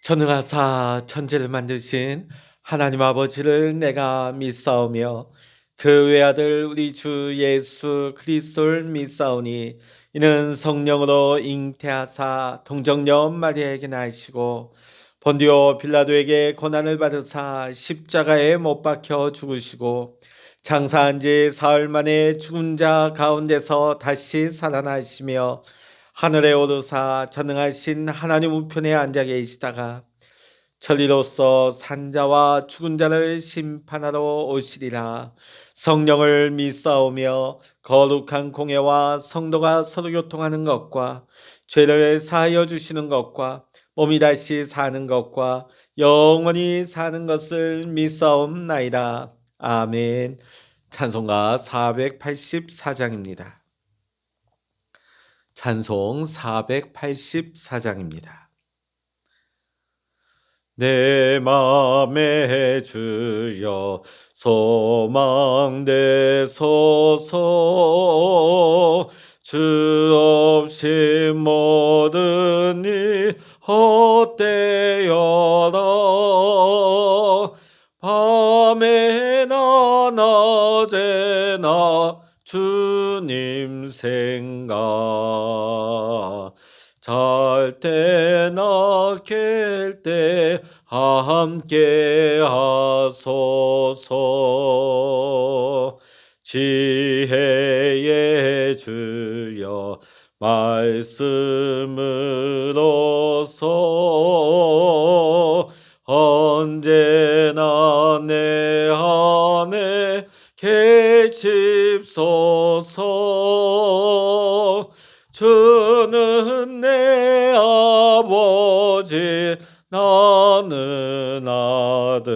전능하사 천지를 만드신 하나님 아버지를 내가 믿사오며 그 외아들 우리 주 예수 그리스도를 믿사오니 이는 성령으로 잉태하사 동정녀 마리아에게 나시고 본디오 빌라도에게 고난을 받으사 십자가에 못 박혀 죽으시고 장사한 지 사흘 만에 죽은 자 가운데서 다시 살아나시며 하늘에 오르사 전능하신 하나님 우편에 앉아 계시다가 천리로서 산자와 죽은 자를 심판하러 오시리라. 성령을 믿사오며 거룩한 공예와 성도가 서로 교통하는 것과 죄를 사하여 주시는 것과 몸이 다시 사는 것과 영원히 사는 것을 믿사옵나이다. 아멘. 찬송가 484장입니다. 찬송 484장입니다. 내 맘에 주여 소망되소서. 주 없이 모든 일 헛되어라. 밤에나 낮에나 주님 생각, 잘 때나 깰 때 함께 하소서. 지혜의 주여 말씀으로서 언제나 내 안에 계십소서. 주는 내 아버지 나는 아들,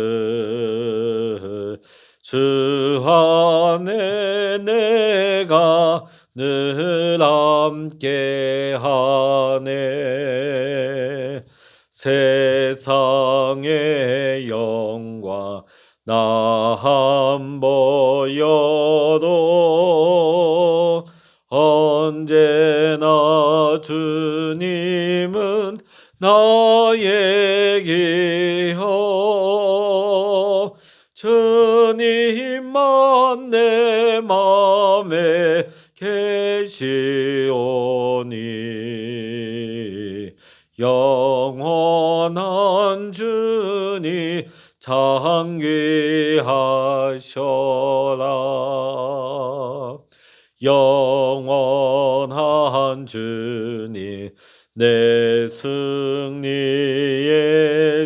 주 안에 내가 늘 함께하네. 세상의 영광 나 안 보여도 언제나 주님은 나의 기여. 주님만 내 맘에 계시오니 영원한 주님 장귀하셔라. 영원한 주님 내 승리의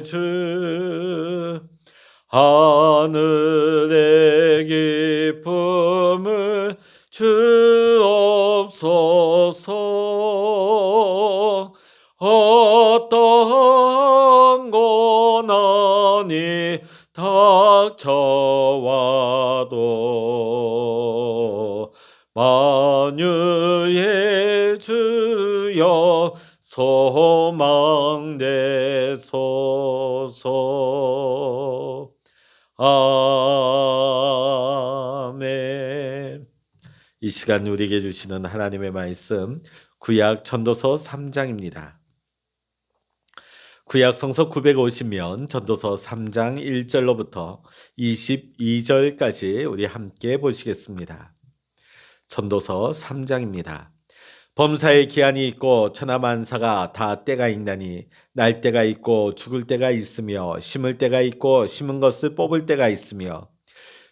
주, 하늘의 기쁨을 주옵소서. 어떠한 고난이 닥쳐와도 만유의 주여 소망되소서. 아멘. 이 시간 우리에게 주시는 하나님의 말씀, 구약 전도서 3장입니다. 구약 성서 950면 전도서 3장 1절로부터 22절까지 우리 함께 보시겠습니다. 전도서 3장입니다. 범사에 기한이 있고 천하만사가 다 때가 있나니 날 때가 있고 죽을 때가 있으며 심을 때가 있고 심은 것을 뽑을 때가 있으며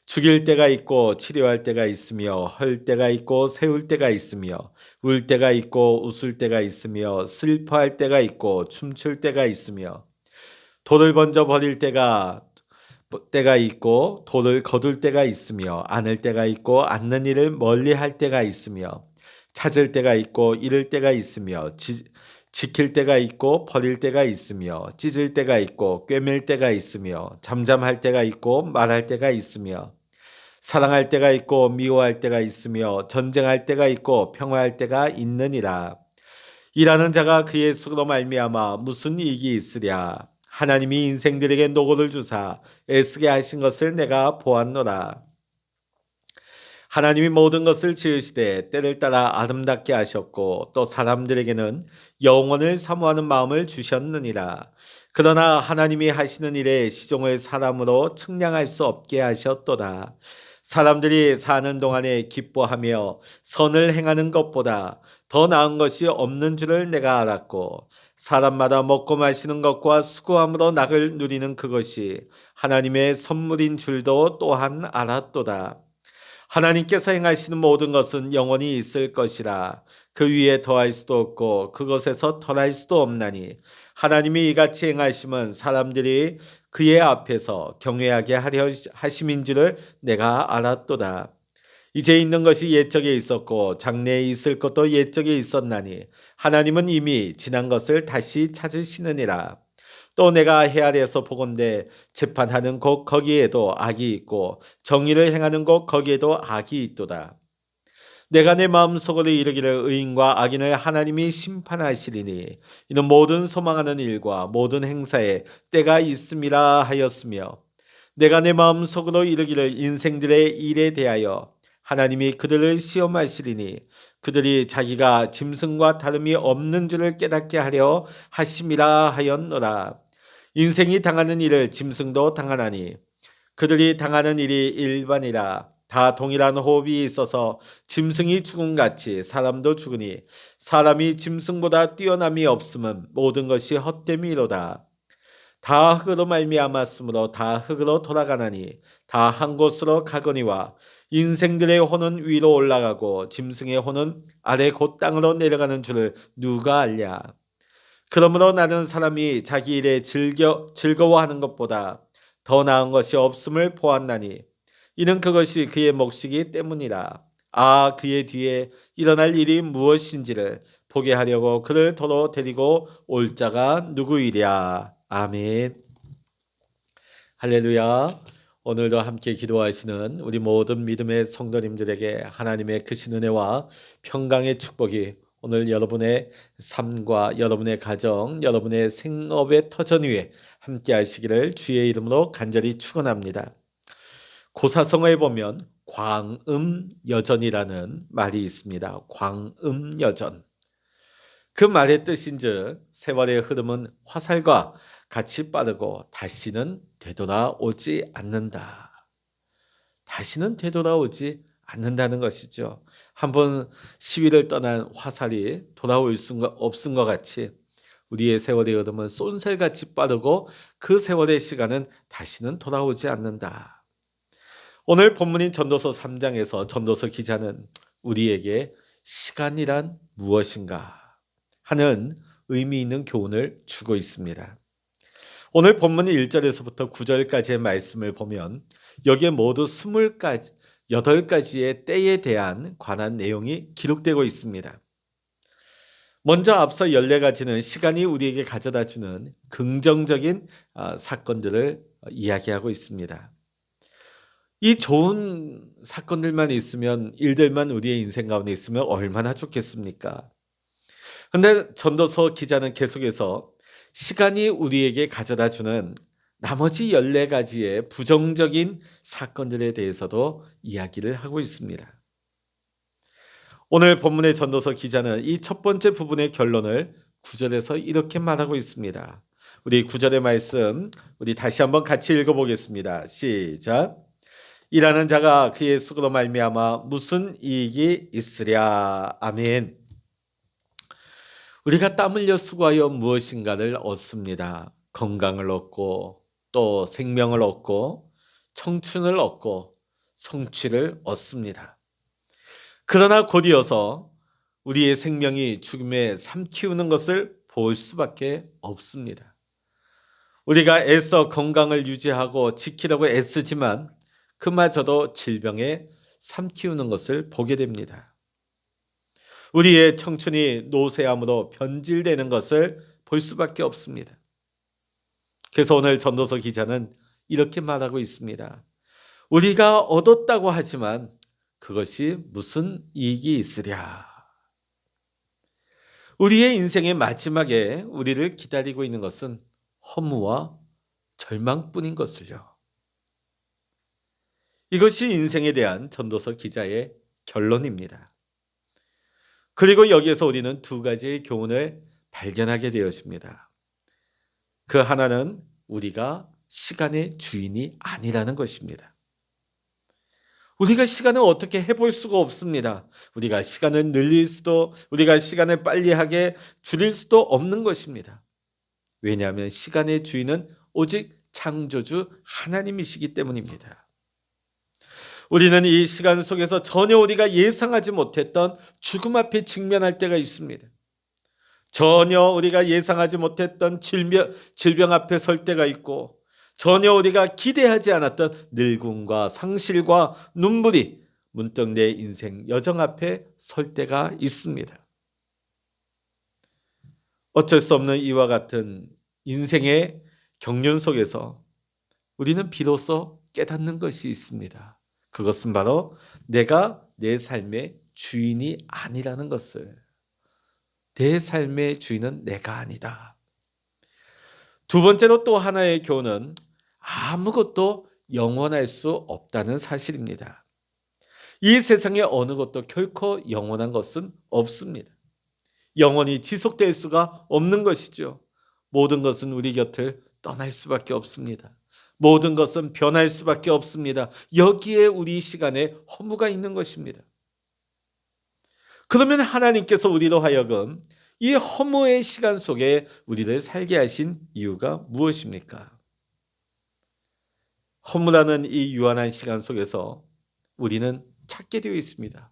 죽일 때가 있고 치료할 때가 있으며 헐 때가 있고 세울 때가 있으며 울 때가 있고 웃을 때가 있으며 슬퍼할 때가 있고 춤출 때가 있으며 돌을 번져 버릴 때가 있고 돌을 거둘 때가 있으며 안을 때가 있고 앉는 일을 멀리할 때가 있으며 찾을 때가 있고 잃을 때가 있으며 지킬 때가 있고 버릴 때가 있으며 찢을 때가 있고 꿰맬 때가 있으며 잠잠할 때가 있고 말할 때가 있으며 사랑할 때가 있고 미워할 때가 있으며 전쟁할 때가 있고 평화할 때가 있느니라. 일하는 자가 그의 수고로 말미암아 무슨 이익이 있으랴. 하나님이 인생들에게 노고를 주사 애쓰게 하신 것을 내가 보았노라. 하나님이 모든 것을 지으시되 때를 따라 아름답게 하셨고 또 사람들에게는 영원을 사모하는 마음을 주셨느니라. 그러나 하나님이 하시는 일에 시종을 사람으로 측량할 수 없게 하셨도다. 사람들이 사는 동안에 기뻐하며 선을 행하는 것보다 더 나은 것이 없는 줄을 내가 알았고, 사람마다 먹고 마시는 것과 수고함으로 낙을 누리는 그것이 하나님의 선물인 줄도 또한 알았도다. 하나님께서 행하시는 모든 것은 영원히 있을 것이라. 그 위에 더할 수도 없고 그것에서 덜할 수도 없나니, 하나님이 이같이 행하심은 사람들이 그의 앞에서 경외하게 하려 하심인 줄을 내가 알았도다. 이제 있는 것이 옛적에 있었고 장래에 있을 것도 옛적에 있었나니, 하나님은 이미 지난 것을 다시 찾으시느니라. 또 내가 헤아려서 보건대 재판하는 곳 거기에도 악이 있고 정의를 행하는 곳 거기에도 악이 있도다. 내가 내 마음속으로 이르기를 의인과 악인을 하나님이 심판하시리니 이는 모든 소망하는 일과 모든 행사에 때가 있음이라 하였으며, 내가 내 마음속으로 이르기를 인생들의 일에 대하여 하나님이 그들을 시험하시리니 그들이 자기가 짐승과 다름이 없는 줄을 깨닫게 하려 하심이라 하였노라. 인생이 당하는 일을 짐승도 당하나니 그들이 당하는 일이 일반이라. 다 동일한 호흡이 있어서 짐승이 죽음같이 사람도 죽으니, 사람이 짐승보다 뛰어남이 없음은 모든 것이 헛됨이로다. 다 흙으로 말미암았으므로 다 흙으로 돌아가나니 다 한 곳으로 가거니와, 인생들의 혼은 위로 올라가고 짐승의 혼은 아래 곧 땅으로 내려가는 줄을 누가 알랴. 그러므로 나는 사람이 자기 일에 즐거워하는 것보다 더 나은 것이 없음을 보았나니, 이는 그것이 그의 몫이기 때문이라. 그의 뒤에 일어날 일이 무엇인지를 보게 하려고 그를 도로 데리고 올 자가 누구이랴. 아멘. 할렐루야. 오늘도 함께 기도하시는 우리 모든 믿음의 성도님들에게 하나님의 크신 은혜와 평강의 축복이 오늘 여러분의 삶과 여러분의 가정, 여러분의 생업의 터전 위에 함께 하시기를 주의 이름으로 간절히 축원합니다. 고사성어에 보면 광음여전이라는 말이 있습니다. 광음여전. 그 말의 뜻인즉 세월의 흐름은 화살과 같이 빠르고 다시는 되돌아오지 않는다. 다시는 되돌아오지 않는다는 것이죠. 한번 시위를 떠난 화살이 돌아올 수가 없은 것 같이 우리의 세월의 흐름은 쏜살같이 빠르고 그 세월의 시간은 다시는 돌아오지 않는다. 오늘 본문인 전도서 3장에서 전도서 기자는 우리에게 시간이란 무엇인가 하는 의미 있는 교훈을 주고 있습니다. 오늘 본문 1절에서부터 9절까지의 말씀을 보면 여기에 모두 28가지의 때에 대한 관한 내용이 기록되고 있습니다. 먼저 앞서 14가지는 시간이 우리에게 가져다주는 긍정적인 사건들을 이야기하고 있습니다. 이 좋은 사건들만 있으면, 일들만 우리의 인생 가운데 있으면 얼마나 좋겠습니까? 그런데 전도서 기자는 계속해서 시간이 우리에게 가져다주는 나머지 14가지의 부정적인 사건들에 대해서도 이야기를 하고 있습니다. 오늘 본문의 전도서 기자는 이 첫 번째 부분의 결론을 9절에서 이렇게 말하고 있습니다. 우리 9절의 말씀 우리 다시 한번 같이 읽어보겠습니다. 시작. 일하는 자가 그의 수고로 말미암아 무슨 이익이 있으랴. 아멘. 우리가 땀 흘려 수고하여 무엇인가를 얻습니다. 건강을 얻고 또 생명을 얻고 청춘을 얻고 성취를 얻습니다. 그러나 곧이어서 우리의 생명이 죽음에 삼키우는 것을 볼 수밖에 없습니다. 우리가 애써 건강을 유지하고 지키려고 애쓰지만 그마저도 질병에 삼키우는 것을 보게 됩니다. 우리의 청춘이 노쇠함으로 변질되는 것을 볼 수밖에 없습니다. 그래서 오늘 전도서 기자는 이렇게 말하고 있습니다. 우리가 얻었다고 하지만 그것이 무슨 이익이 있으랴. 우리의 인생의 마지막에 우리를 기다리고 있는 것은 허무와 절망뿐인 것을요. 이것이 인생에 대한 전도서 기자의 결론입니다. 그리고 여기에서 우리는 두 가지의 교훈을 발견하게 되었습니다. 그 하나는 우리가 시간의 주인이 아니라는 것입니다. 우리가 시간을 어떻게 해볼 수가 없습니다. 우리가 시간을 늘릴 수도, 우리가 시간을 빨리 하게 줄일 수도 없는 것입니다. 왜냐하면 시간의 주인은 오직 창조주 하나님이시기 때문입니다. 우리는 이 시간 속에서 전혀 우리가 예상하지 못했던 죽음 앞에 직면할 때가 있습니다. 전혀 우리가 예상하지 못했던 질병 앞에 설 때가 있고, 전혀 우리가 기대하지 않았던 늙음과 상실과 눈물이 문득 내 인생 여정 앞에 설 때가 있습니다. 어쩔 수 없는 이와 같은 인생의 경륜 속에서 우리는 비로소 깨닫는 것이 있습니다. 그것은 바로 내가 내 삶의 주인이 아니라는 것을. 내 삶의 주인은 내가 아니다. 두 번째로 또 하나의 교훈은 아무것도 영원할 수 없다는 사실입니다. 이 세상에 어느 것도 결코 영원한 것은 없습니다. 영원히 지속될 수가 없는 것이죠. 모든 것은 우리 곁을 떠날 수밖에 없습니다. 모든 것은 변할 수밖에 없습니다. 여기에 우리 시간에 허무가 있는 것입니다. 그러면 하나님께서 우리로 하여금 이 허무의 시간 속에 우리를 살게 하신 이유가 무엇입니까? 허무라는 이 유한한 시간 속에서 우리는 찾게 되어 있습니다.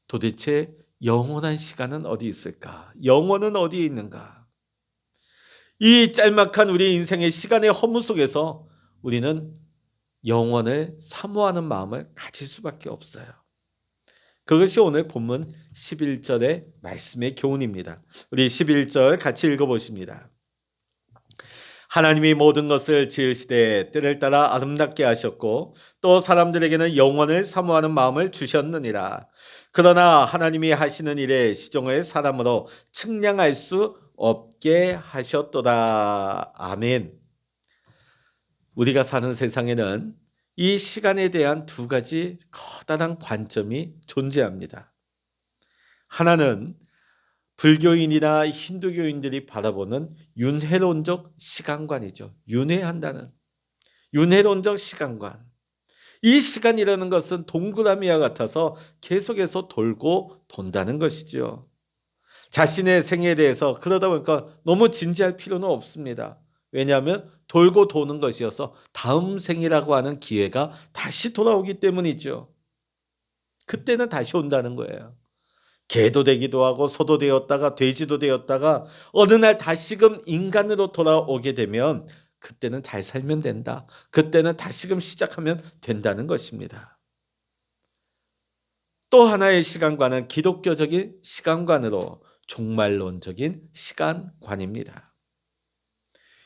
도대체 영원한 시간은 어디 있을까? 영원은 어디에 있는가? 이 짤막한 우리 인생의 시간의 허무 속에서 우리는 영원을 사모하는 마음을 가질 수밖에 없어요. 그것이 오늘 본문 11절의 말씀의 교훈입니다. 우리 11절 같이 읽어보십니다. 하나님이 모든 것을 지으시되 때를 따라 아름답게 하셨고 또 사람들에게는 영원을 사모하는 마음을 주셨느니라. 그러나 하나님이 하시는 일에 시종을 사람으로 측량할 수 없게 하셨도다. 아멘. 우리가 사는 세상에는 이 시간에 대한 두 가지 커다란 관점이 존재합니다. 하나는 불교인이나 힌두교인들이 바라보는 윤회론적 시간관이죠. 윤회론적 시간관. 이 시간이라는 것은 동그라미와 같아서 계속해서 돌고 돈다는 것이죠. 자신의 생에 대해서 그러다 보니까 너무 진지할 필요는 없습니다. 왜냐하면 돌고 도는 것이어서 다음 생이라고 하는 기회가 다시 돌아오기 때문이죠. 그때는 다시 온다는 거예요. 개도 되기도 하고 소도 되었다가 돼지도 되었다가 어느 날 다시금 인간으로 돌아오게 되면 그때는 잘 살면 된다. 그때는 다시금 시작하면 된다는 것입니다. 또 하나의 시간관은 기독교적인 시간관으로 종말론적인 시간관입니다.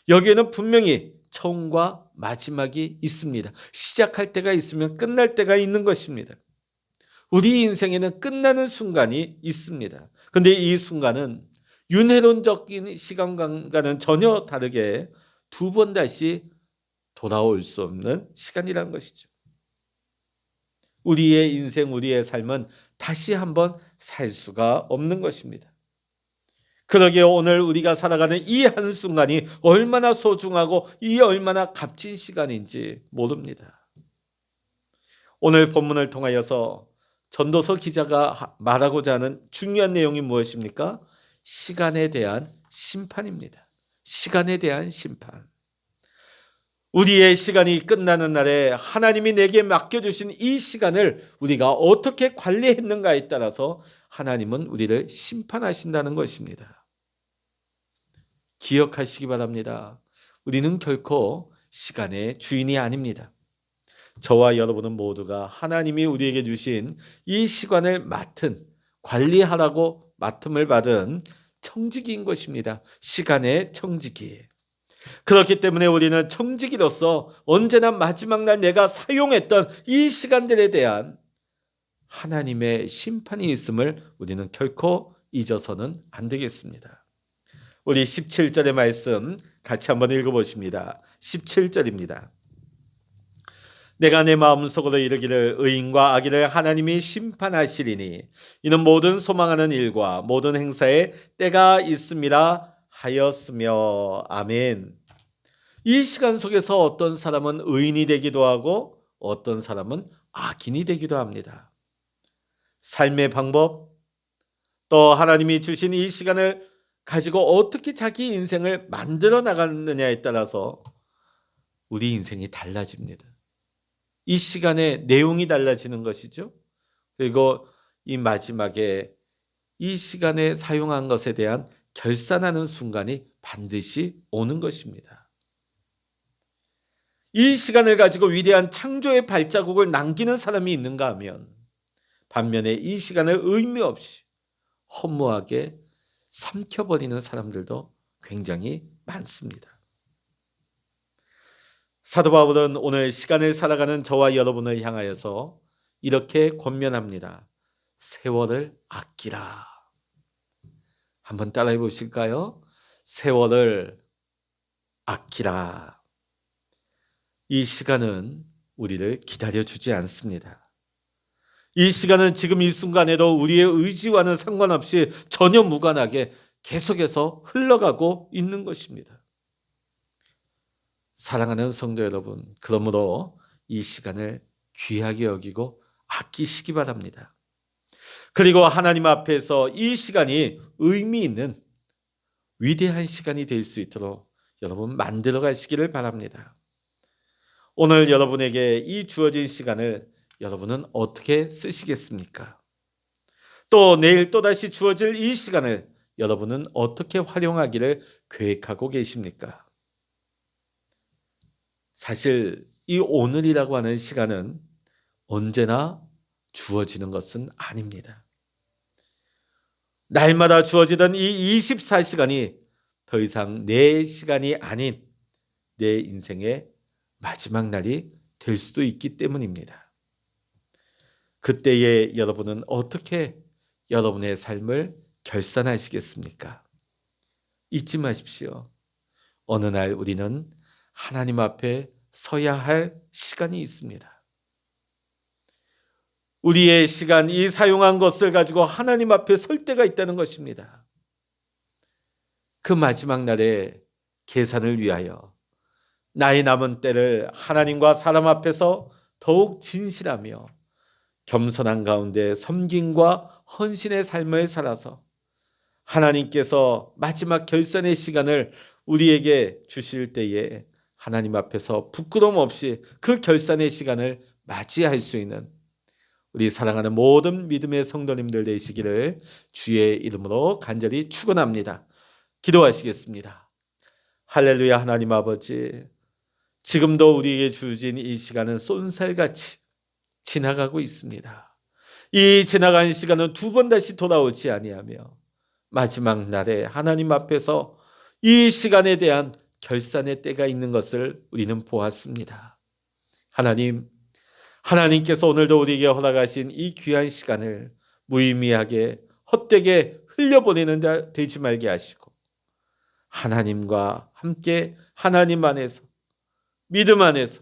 여기에는 분명히 처음과 마지막이 있습니다. 시작할 때가 있으면 끝날 때가 있는 것입니다. 우리 인생에는 끝나는 순간이 있습니다. 그런데 이 순간은 윤회론적인 시간과는 전혀 다르게 두 번 다시 돌아올 수 없는 시간이라는 것이죠. 우리의 인생, 우리의 삶은 다시 한번 살 수가 없는 것입니다. 그러기에 오늘 우리가 살아가는 이 한순간이 얼마나 소중하고 이 얼마나 값진 시간인지 모릅니다. 오늘 본문을 통하여서 전도서 기자가 말하고자 하는 중요한 내용이 무엇입니까? 시간에 대한 심판입니다. 시간에 대한 심판. 우리의 시간이 끝나는 날에 하나님이 내게 맡겨주신 이 시간을 우리가 어떻게 관리했는가에 따라서 하나님은 우리를 심판하신다는 것입니다. 기억하시기 바랍니다. 우리는 결코 시간의 주인이 아닙니다. 저와 여러분은 모두가 하나님이 우리에게 주신 이 시간을 관리하라고 맡음을 받은 청지기인 것입니다. 시간의 청지기. 그렇기 때문에 우리는 청지기로서 언제나 마지막 날 내가 사용했던 이 시간들에 대한 하나님의 심판이 있음을 우리는 결코 잊어서는 안 되겠습니다. 우리 17절의 말씀 같이 한번 읽어보십니다. 17절입니다. 내가 내 마음속으로 이르기를 의인과 악인을 하나님이 심판하시리니 이는 모든 소망하는 일과 모든 행사에 때가 있음이라 하였으며. 아멘. 이 시간 속에서 어떤 사람은 의인이 되기도 하고 어떤 사람은 악인이 되기도 합니다. 삶의 방법, 또 하나님이 주신 이 시간을 가지고 어떻게 자기 인생을 만들어 나가느냐에 따라서 우리 인생이 달라집니다. 이 시간의 내용이 달라지는 것이죠. 그리고 이 마지막에 이 시간에 사용한 것에 대한 결산하는 순간이 반드시 오는 것입니다. 이 시간을 가지고 위대한 창조의 발자국을 남기는 사람이 있는가 하면 반면에 이 시간을 의미 없이 허무하게 삼켜버리는 사람들도 굉장히 많습니다. 사도 바울은 오늘 시간을 살아가는 저와 여러분을 향하여서 이렇게 권면합니다. 세월을 아끼라. 한번 따라해 보실까요? 세월을 아끼라. 이 시간은 우리를 기다려주지 않습니다. 이 시간은 지금 이 순간에도 우리의 의지와는 상관없이 전혀 무관하게 계속해서 흘러가고 있는 것입니다. 사랑하는 성도 여러분, 그러므로 이 시간을 귀하게 여기고 아끼시기 바랍니다. 그리고 하나님 앞에서 이 시간이 의미 있는 위대한 시간이 될 수 있도록 여러분 만들어 가시기를 바랍니다. 오늘 여러분에게 이 주어진 시간을 여러분은 어떻게 쓰시겠습니까? 또 내일 또다시 주어질 이 시간을 여러분은 어떻게 활용하기를 계획하고 계십니까? 사실 이 오늘이라고 하는 시간은 언제나 주어지는 것은 아닙니다. 날마다 주어지던 이 24시간이 더 이상 내 시간이 아닌 내 인생의 마지막 날이 될 수도 있기 때문입니다. 그때에 여러분은 어떻게 여러분의 삶을 결산하시겠습니까? 잊지 마십시오. 어느 날 우리는 하나님 앞에 서야 할 시간이 있습니다. 우리의 시간, 이 사용한 것을 가지고 하나님 앞에 설 때가 있다는 것입니다. 그 마지막 날에 계산을 위하여 나의 남은 때를 하나님과 사람 앞에서 더욱 진실하며 겸손한 가운데 섬김과 헌신의 삶을 살아서 하나님께서 마지막 결산의 시간을 우리에게 주실 때에 하나님 앞에서 부끄러움 없이 그 결산의 시간을 맞이할 수 있는 우리 사랑하는 모든 믿음의 성도님들 되시기를 주의 이름으로 간절히 축원합니다. 기도하시겠습니다. 할렐루야. 하나님 아버지, 지금도 우리에게 주어진 이 시간은 쏜살같이 지나가고 있습니다. 이 지나간 시간은 두 번 다시 돌아오지 아니하며 마지막 날에 하나님 앞에서 이 시간에 대한 결산의 때가 있는 것을 우리는 보았습니다. 하나님께서 오늘도 우리에게 허락하신 이 귀한 시간을 무의미하게 헛되게 흘려보내는 데 되지 말게 하시고 하나님과 함께 하나님 안에서 믿음 안에서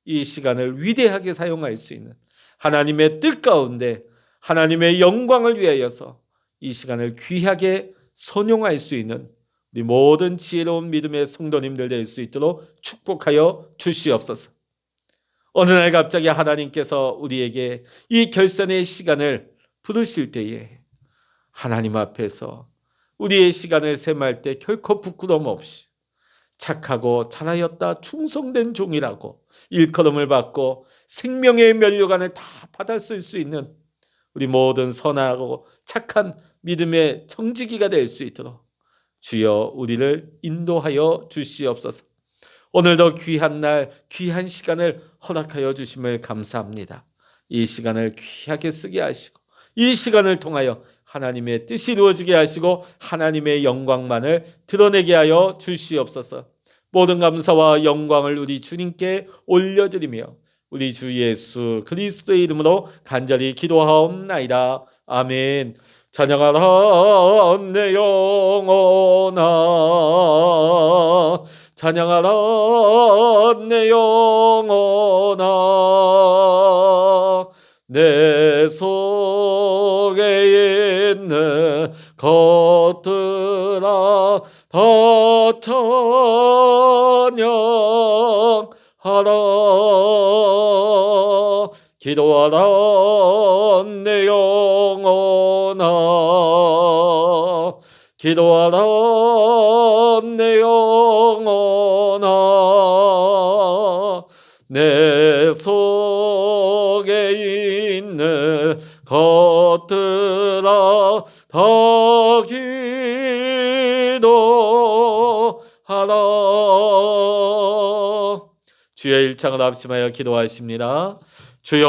이 시간을 위대하게 사용할 수 있는 하나님의 뜻 가운데 하나님의 영광을 위하여서 이 시간을 귀하게 선용할 수 있는 우리 모든 지혜로운 믿음의 성도님들 될 수 있도록 축복하여 주시옵소서. 어느 날 갑자기 하나님께서 우리에게 이 결산의 시간을 부르실 때에 하나님 앞에서 우리의 시간을 셈할 때 결코 부끄러움 없이 착하고 잘하였다 충성된 종이라고 일컬음을 받고 생명의 면류관을 다 받았을 수 있는 우리 모든 선하고 착한 믿음의 청지기가 될 수 있도록 주여 우리를 인도하여 주시옵소서. 오늘도 귀한 날 귀한 시간을 허락하여 주심을 감사합니다. 이 시간을 귀하게 쓰게 하시고 이 시간을 통하여 하나님의 뜻이 이루어지게 하시고 하나님의 영광만을 드러내게 하여 주시옵소서. 모든 감사와 영광을 우리 주님께 올려드리며 우리 주 예수 그리스도의 이름으로 간절히 기도하옵나이다. 아멘. 찬양하라 내 영혼아, 찬양하라 내 영혼아, 내 속에 있는 것들아 다 찬양 기도하라 내 영혼아 기도하라 내 영혼아 내 속에 있는 것들아 다 기도하라. 주여 일창을 합심하여 기도하십니다. 주여